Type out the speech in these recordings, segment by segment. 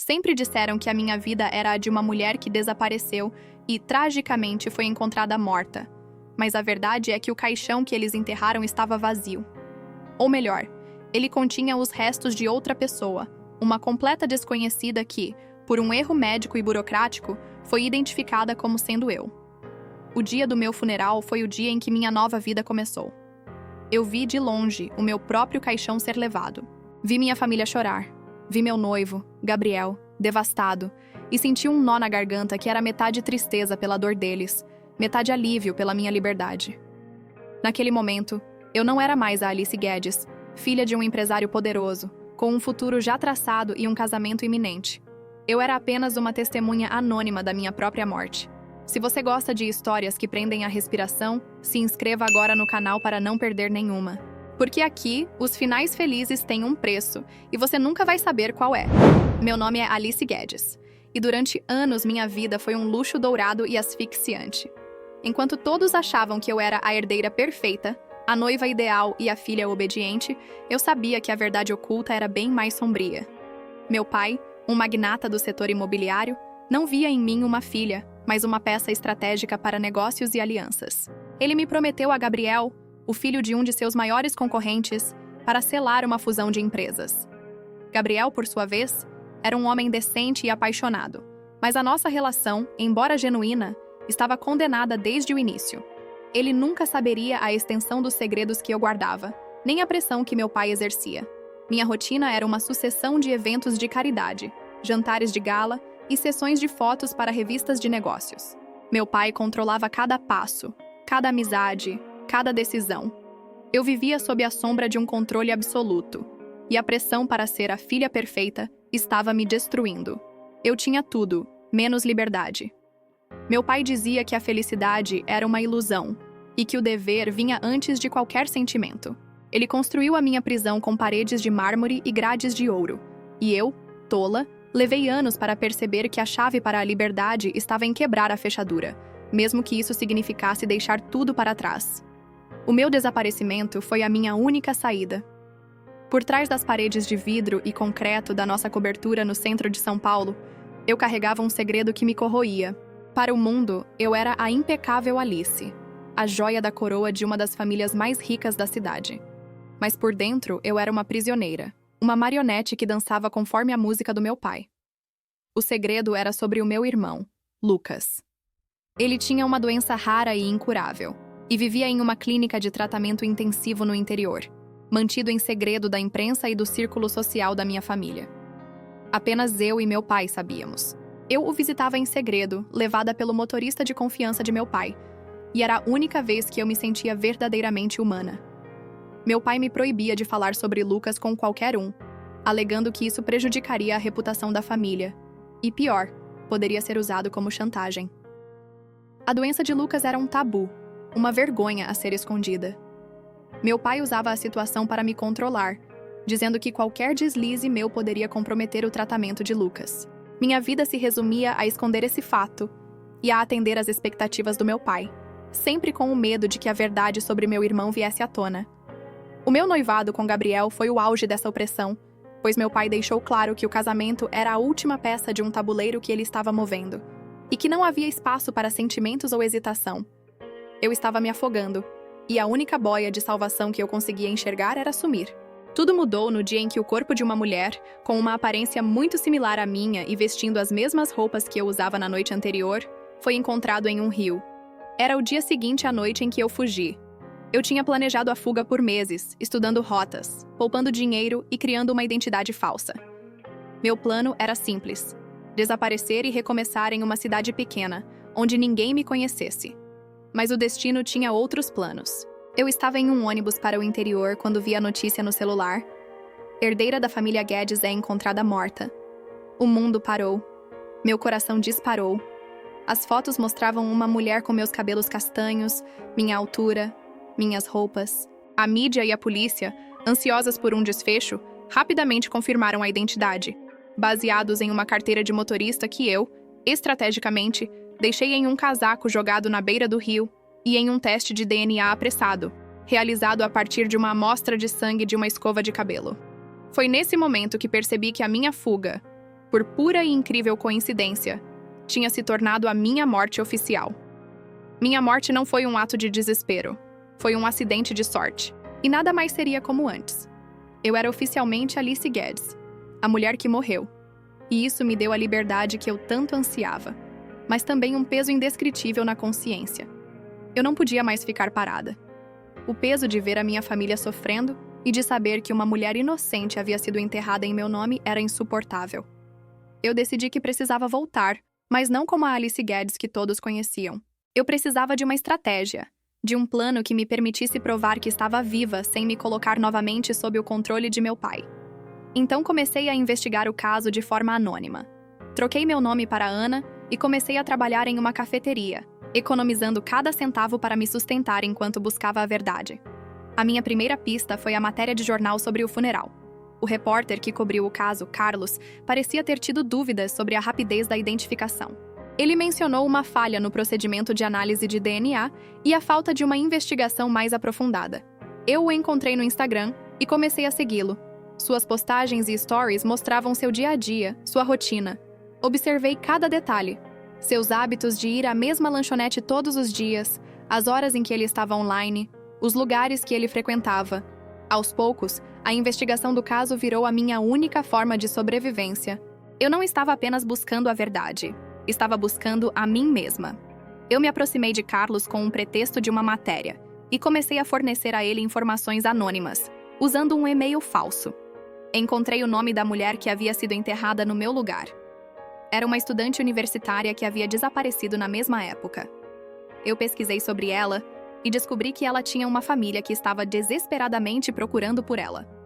Sempre disseram que a minha vida era a de uma mulher que desapareceu e, tragicamente, foi encontrada morta. Mas a verdade é que o caixão que eles enterraram estava vazio. Ou melhor, ele continha os restos de outra pessoa, uma completa desconhecida que, por um erro médico e burocrático, foi identificada como sendo eu. O dia do meu funeral foi o dia em que minha nova vida começou. Eu vi de longe o meu próprio caixão ser levado. Vi minha família chorar. Vi meu noivo, Gabriel, devastado, e senti um nó na garganta que era metade tristeza pela dor deles, metade alívio pela minha liberdade. Naquele momento, eu não era mais a Alice Guedes, filha de um empresário poderoso, com um futuro já traçado e um casamento iminente. Eu era apenas uma testemunha anônima da minha própria morte. Se você gosta de histórias que prendem a respiração, se inscreva agora no canal para não perder nenhuma. Porque aqui, os finais felizes têm um preço, e você nunca vai saber qual é. Meu nome é Alice Guedes, e durante anos minha vida foi um luxo dourado e asfixiante. Enquanto todos achavam que eu era a herdeira perfeita, a noiva ideal e a filha obediente, eu sabia que a verdade oculta era bem mais sombria. Meu pai, um magnata do setor imobiliário, não via em mim uma filha, mas uma peça estratégica para negócios e alianças. Ele me prometeu a Gabriel, o filho de um de seus maiores concorrentes, para selar uma fusão de empresas. Gabriel, por sua vez, era um homem decente e apaixonado, mas a nossa relação, embora genuína, estava condenada desde o início. Ele nunca saberia a extensão dos segredos que eu guardava, nem a pressão que meu pai exercia. Minha rotina era uma sucessão de eventos de caridade, jantares de gala e sessões de fotos para revistas de negócios. Meu pai controlava cada passo, cada amizade, cada decisão. Eu vivia sob a sombra de um controle absoluto, e a pressão para ser a filha perfeita estava me destruindo. Eu tinha tudo, menos liberdade. Meu pai dizia que a felicidade era uma ilusão, e que o dever vinha antes de qualquer sentimento. Ele construiu a minha prisão com paredes de mármore e grades de ouro, e eu, tola, levei anos para perceber que a chave para a liberdade estava em quebrar a fechadura, mesmo que isso significasse deixar tudo para trás. O meu desaparecimento foi a minha única saída. Por trás das paredes de vidro e concreto da nossa cobertura no centro de São Paulo, eu carregava um segredo que me corroía. Para o mundo, eu era a impecável Alice, a joia da coroa de uma das famílias mais ricas da cidade. Mas por dentro, eu era uma prisioneira, uma marionete que dançava conforme a música do meu pai. O segredo era sobre o meu irmão, Lucas. Ele tinha uma doença rara e incurável, e vivia em uma clínica de tratamento intensivo no interior, mantido em segredo da imprensa e do círculo social da minha família. Apenas eu e meu pai sabíamos. Eu o visitava em segredo, levada pelo motorista de confiança de meu pai, e era a única vez que eu me sentia verdadeiramente humana. Meu pai me proibia de falar sobre Lucas com qualquer um, alegando que isso prejudicaria a reputação da família, e pior, poderia ser usado como chantagem. A doença de Lucas era um tabu, uma vergonha a ser escondida. Meu pai usava a situação para me controlar, dizendo que qualquer deslize meu poderia comprometer o tratamento de Lucas. Minha vida se resumia a esconder esse fato e a atender às expectativas do meu pai, sempre com o medo de que a verdade sobre meu irmão viesse à tona. O meu noivado com Gabriel foi o auge dessa opressão, pois meu pai deixou claro que o casamento era a última peça de um tabuleiro que ele estava movendo, e que não havia espaço para sentimentos ou hesitação. Eu estava me afogando, e a única boia de salvação que eu conseguia enxergar era sumir. Tudo mudou no dia em que o corpo de uma mulher, com uma aparência muito similar à minha e vestindo as mesmas roupas que eu usava na noite anterior, foi encontrado em um rio. Era o dia seguinte à noite em que eu fugi. Eu tinha planejado a fuga por meses, estudando rotas, poupando dinheiro e criando uma identidade falsa. Meu plano era simples: desaparecer e recomeçar em uma cidade pequena, onde ninguém me conhecesse. Mas o destino tinha outros planos. Eu estava em um ônibus para o interior quando vi a notícia no celular. Herdeira da família Guedes é encontrada morta. O mundo parou. Meu coração disparou. As fotos mostravam uma mulher com meus cabelos castanhos, minha altura, minhas roupas. A mídia e a polícia, ansiosas por um desfecho, rapidamente confirmaram a identidade, baseados em uma carteira de motorista que eu, estrategicamente, deixei em um casaco jogado na beira do rio e em um teste de DNA apressado, realizado a partir de uma amostra de sangue de uma escova de cabelo. Foi nesse momento que percebi que a minha fuga, por pura e incrível coincidência, tinha se tornado a minha morte oficial. Minha morte não foi um ato de desespero, foi um acidente de sorte, e nada mais seria como antes. Eu era oficialmente Alice Guedes, a mulher que morreu, e isso me deu a liberdade que eu tanto ansiava, mas também um peso indescritível na consciência. Eu não podia mais ficar parada. O peso de ver a minha família sofrendo e de saber que uma mulher inocente havia sido enterrada em meu nome era insuportável. Eu decidi que precisava voltar, mas não como a Alice Guedes que todos conheciam. Eu precisava de uma estratégia, de um plano que me permitisse provar que estava viva sem me colocar novamente sob o controle de meu pai. Então comecei a investigar o caso de forma anônima. Troquei meu nome para Ana e comecei a trabalhar em uma cafeteria, economizando cada centavo para me sustentar enquanto buscava a verdade. A minha primeira pista foi a matéria de jornal sobre o funeral. O repórter que cobriu o caso, Carlos, parecia ter tido dúvidas sobre a rapidez da identificação. Ele mencionou uma falha no procedimento de análise de DNA e a falta de uma investigação mais aprofundada. Eu o encontrei no Instagram e comecei a segui-lo. Suas postagens e stories mostravam seu dia a dia, sua rotina. Observei cada detalhe. Seus hábitos de ir à mesma lanchonete todos os dias, as horas em que ele estava online, os lugares que ele frequentava. Aos poucos, a investigação do caso virou a minha única forma de sobrevivência. Eu não estava apenas buscando a verdade, estava buscando a mim mesma. Eu me aproximei de Carlos com um pretexto de uma matéria e comecei a fornecer a ele informações anônimas, usando um e-mail falso. Encontrei o nome da mulher que havia sido enterrada no meu lugar. Era uma estudante universitária que havia desaparecido na mesma época. Eu pesquisei sobre ela e descobri que ela tinha uma família que estava desesperadamente procurando por ela.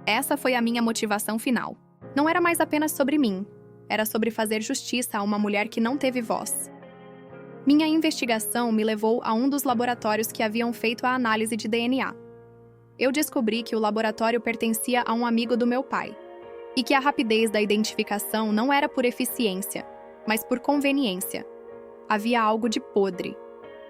Essa foi a minha motivação final. Não era mais apenas sobre mim, era sobre fazer justiça a uma mulher que não teve voz. Minha investigação me levou a um dos laboratórios que haviam feito a análise de DNA. Eu descobri que o laboratório pertencia a um amigo do meu pai, e que a rapidez da identificação não era por eficiência, mas por conveniência. Havia algo de podre.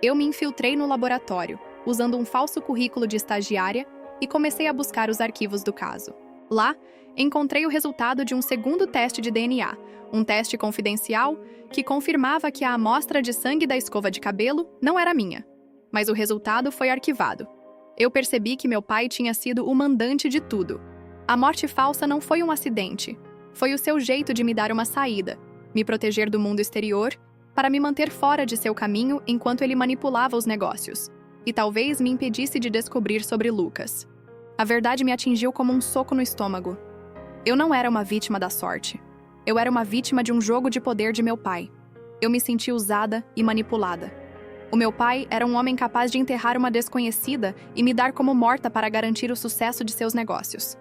Eu me infiltrei no laboratório, usando um falso currículo de estagiária, e comecei a buscar os arquivos do caso. Lá, encontrei o resultado de um segundo teste de DNA, um teste confidencial que confirmava que a amostra de sangue da escova de cabelo não era minha, mas o resultado foi arquivado. Eu percebi que meu pai tinha sido o mandante de tudo. A morte falsa não foi um acidente. Foi o seu jeito de me dar uma saída, me proteger do mundo exterior, para me manter fora de seu caminho enquanto ele manipulava os negócios, e talvez me impedisse de descobrir sobre Lucas. A verdade me atingiu como um soco no estômago. Eu não era uma vítima da sorte. Eu era uma vítima de um jogo de poder de meu pai. Eu me senti usada e manipulada. O meu pai era um homem capaz de enterrar uma desconhecida e me dar como morta para garantir o sucesso de seus negócios.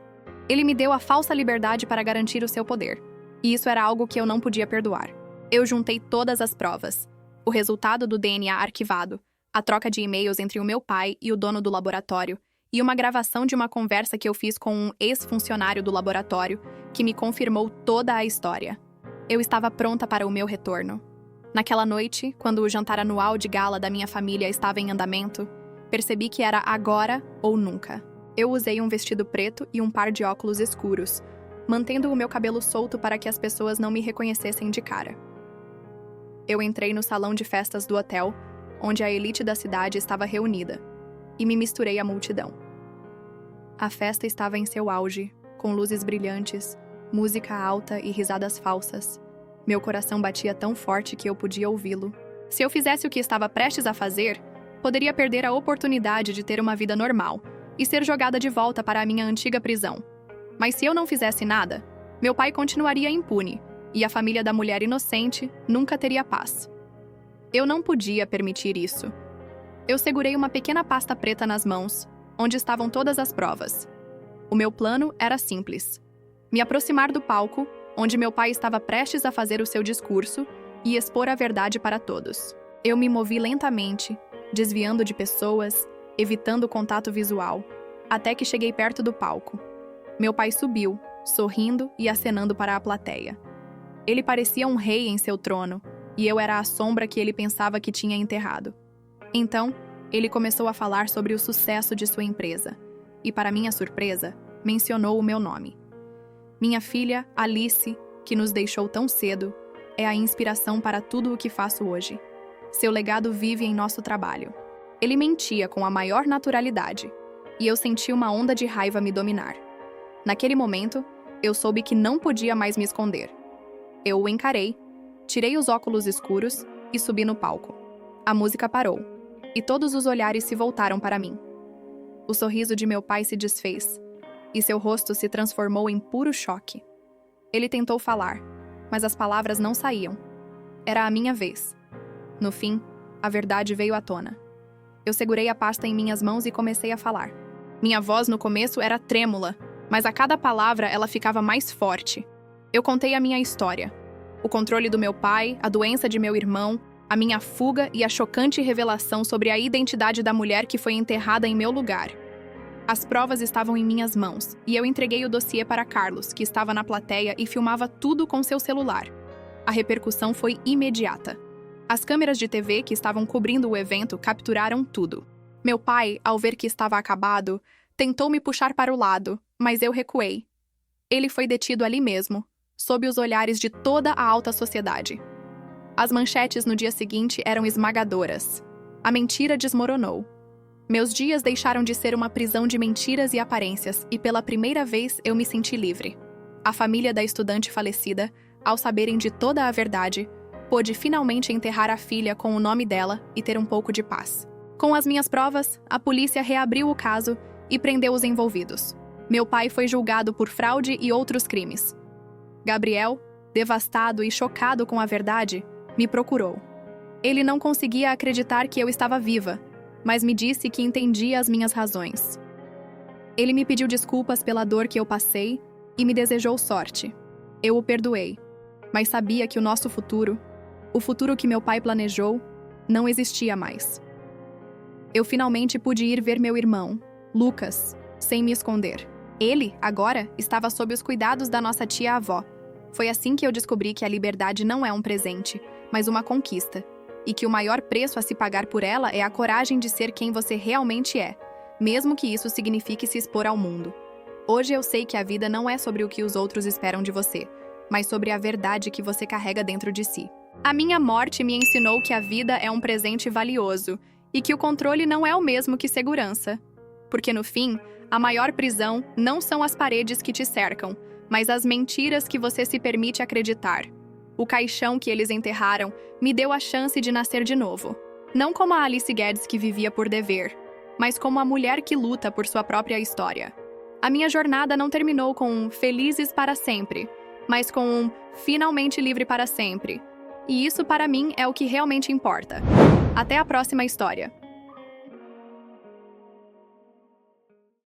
Ele me deu a falsa liberdade para garantir o seu poder, e isso era algo que eu não podia perdoar. Eu juntei todas as provas. O resultado do DNA arquivado, a troca de e-mails entre o meu pai e o dono do laboratório, e uma gravação de uma conversa que eu fiz com um ex-funcionário do laboratório, que me confirmou toda a história. Eu estava pronta para o meu retorno. Naquela noite, quando o jantar anual de gala da minha família estava em andamento, percebi que era agora ou nunca. Eu usei um vestido preto e um par de óculos escuros, mantendo o meu cabelo solto para que as pessoas não me reconhecessem de cara. Eu entrei no salão de festas do hotel, onde a elite da cidade estava reunida, e me misturei à multidão. A festa estava em seu auge, com luzes brilhantes, música alta e risadas falsas. Meu coração batia tão forte que eu podia ouvi-lo. Se eu fizesse o que estava prestes a fazer, poderia perder a oportunidade de ter uma vida normal e ser jogada de volta para a minha antiga prisão. Mas se eu não fizesse nada, meu pai continuaria impune, e a família da mulher inocente nunca teria paz. Eu não podia permitir isso. Eu segurei uma pequena pasta preta nas mãos, onde estavam todas as provas. O meu plano era simples: me aproximar do palco, onde meu pai estava prestes a fazer o seu discurso, e expor a verdade para todos. Eu me movi lentamente, desviando de pessoas, evitando o contato visual, até que cheguei perto do palco. Meu pai subiu, sorrindo e acenando para a plateia. Ele parecia um rei em seu trono, e eu era a sombra que ele pensava que tinha enterrado. Então, ele começou a falar sobre o sucesso de sua empresa, e para minha surpresa, mencionou o meu nome. Minha filha, Alice, que nos deixou tão cedo, é a inspiração para tudo o que faço hoje. Seu legado vive em nosso trabalho. Ele mentia com a maior naturalidade, e eu senti uma onda de raiva me dominar. Naquele momento, eu soube que não podia mais me esconder. Eu o encarei, tirei os óculos escuros e subi no palco. A música parou, e todos os olhares se voltaram para mim. O sorriso de meu pai se desfez, e seu rosto se transformou em puro choque. Ele tentou falar, mas as palavras não saíam. Era a minha vez. No fim, a verdade veio à tona. Eu segurei a pasta em minhas mãos e comecei a falar. Minha voz no começo era trêmula, mas a cada palavra ela ficava mais forte. Eu contei a minha história. O controle do meu pai, a doença de meu irmão, a minha fuga e a chocante revelação sobre a identidade da mulher que foi enterrada em meu lugar. As provas estavam em minhas mãos, e eu entreguei o dossiê para Carlos, que estava na plateia e filmava tudo com seu celular. A repercussão foi imediata. As câmeras de TV que estavam cobrindo o evento capturaram tudo. Meu pai, ao ver que estava acabado, tentou me puxar para o lado, mas eu recuei. Ele foi detido ali mesmo, sob os olhares de toda a alta sociedade. As manchetes no dia seguinte eram esmagadoras. A mentira desmoronou. Meus dias deixaram de ser uma prisão de mentiras e aparências, e pela primeira vez eu me senti livre. A família da estudante falecida, ao saberem de toda a verdade, pôde finalmente enterrar a filha com o nome dela e ter um pouco de paz. Com as minhas provas, a polícia reabriu o caso e prendeu os envolvidos. Meu pai foi julgado por fraude e outros crimes. Gabriel, devastado e chocado com a verdade, me procurou. Ele não conseguia acreditar que eu estava viva, mas me disse que entendia as minhas razões. Ele me pediu desculpas pela dor que eu passei e me desejou sorte. Eu o perdoei, mas sabia que o nosso futuro, o futuro que meu pai planejou, não existia mais. Eu finalmente pude ir ver meu irmão, Lucas, sem me esconder. Ele, agora, estava sob os cuidados da nossa tia-avó. Foi assim que eu descobri que a liberdade não é um presente, mas uma conquista, e que o maior preço a se pagar por ela é a coragem de ser quem você realmente é, mesmo que isso signifique se expor ao mundo. Hoje eu sei que a vida não é sobre o que os outros esperam de você, mas sobre a verdade que você carrega dentro de si. A minha morte me ensinou que a vida é um presente valioso e que o controle não é o mesmo que segurança. Porque no fim, a maior prisão não são as paredes que te cercam, mas as mentiras que você se permite acreditar. O caixão que eles enterraram me deu a chance de nascer de novo. Não como a Alice Guedes que vivia por dever, mas como a mulher que luta por sua própria história. A minha jornada não terminou com um felizes para sempre, mas com um finalmente livre para sempre. E isso para mim é o que realmente importa. Até a próxima história.